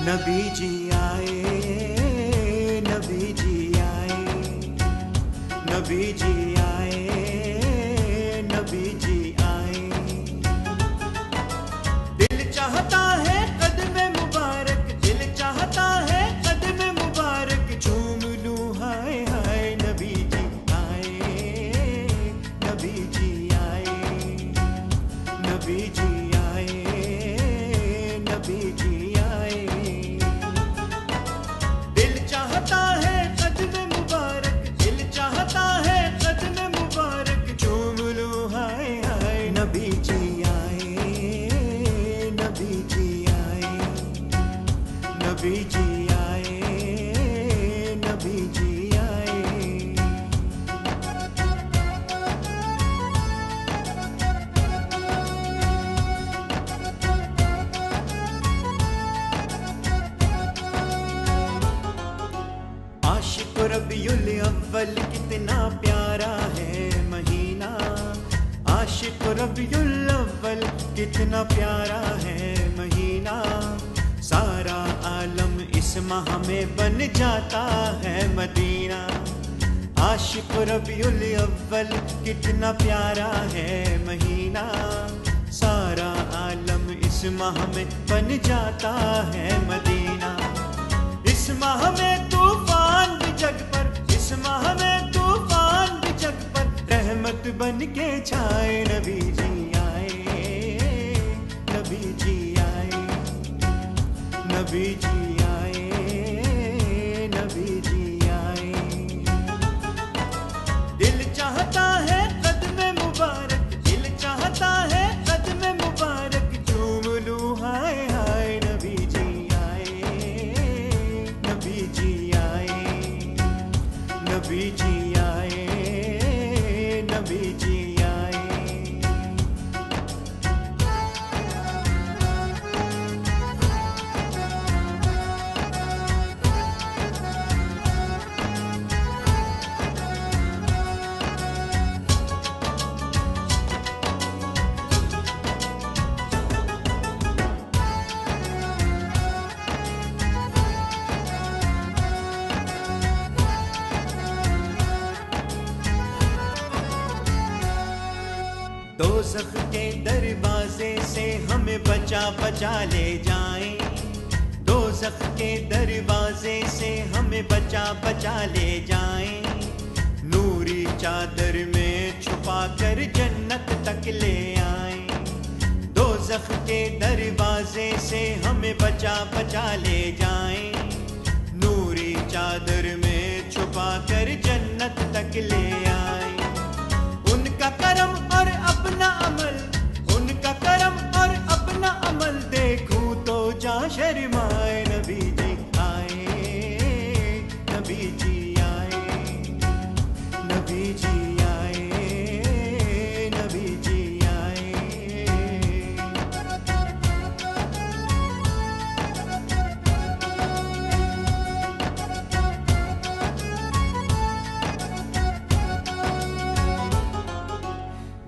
नबी जी आए, नबी जी आए, नबी जी आए, नबी जी आए। दिल चाहता है कदम मुबारक, दिल चाहता है कदम मुबारक झूम लूं, हाय हाय नबी जी आए, नबी जी आए, नबी जी आए, नबी जी आए। दिल चाहता है कदम मुबारक, दिल चाहता है कदम मुबारक झूम लूं, हाय हाय नबी जी आए, नबी जी आए, नबी जी आए, नबी जी आए। आशिक रबीउल अव्वल कितना प्यारा है महीना, आशिक रबीउल अव्वल कितना प्यारा है महीना। सारा आलम इस माह में बन जाता है मदीना। आशिक रबीउल अव्वल कितना प्यारा है महीना, सारा आलम इस माह में बन जाता है मदीना। इस माह में तूफान भी जग पर, इस माह में तूफान भी जग पर रहमत बन के छाए। नबी जी आए, नबी जी आए, नबी जी आए, नबी जी आए। दिल चाहता है कदम मुबारक, दिल चाहता है कदम मुबारक झूम लूं, हाय हाय नबी जी आए, नबी जी आए, नबी जी आए, नबी जी आए। दोज़ख के दरवाजे से हमें बचा बचा ले जाएं, दोज़ख के दरवाजे से हमें बचा बचा ले जाएं। नूरी चादर में छुपा कर जन्नत तक ले आएं। दोज़ख के दरवाजे से हमें बचा बचा ले जाएं। नूरी चादर में छुपा कर जन्नत तक ले आएं। उनका करम और अपना अमल, उनका करम और अपना अमल देखूं तो जा शर्माए। नबी जी आए, नबी जी आए, नबी जी आए, नबी जी आए।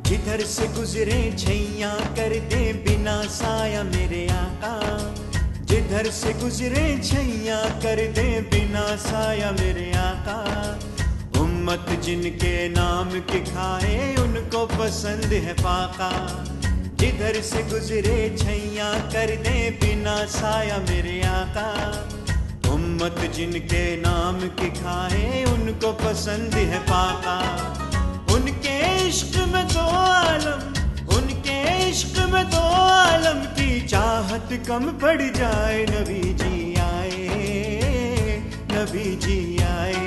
जिधर से गुजरे छैया कर दे बिना साया मेरे आका, जिधर से गुजरे छैया कर दे बिना साया मेरे आका। उम्मत जिनके नाम की खाए उनको पसंद है फाका। जिधर से गुजरे छैया कर दे बिना साया मेरे आका। उम्मत जिनके नाम की खाए उनको पसंद है फाका। उनके इश्क में दो आलम, उनके इश्क में दो आलम की चाहत कम पड़ जाए। नबी जी आए, नबी जी आए,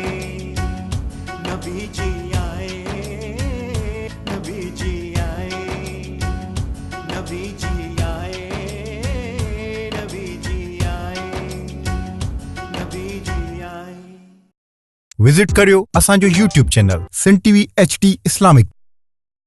नबी जी आए, नबी जी आए, नबी जी आए, नबी जी आए, नबी जी आए। विजिट करियो असांजो YouTube channel Sindh TV HD Islamic.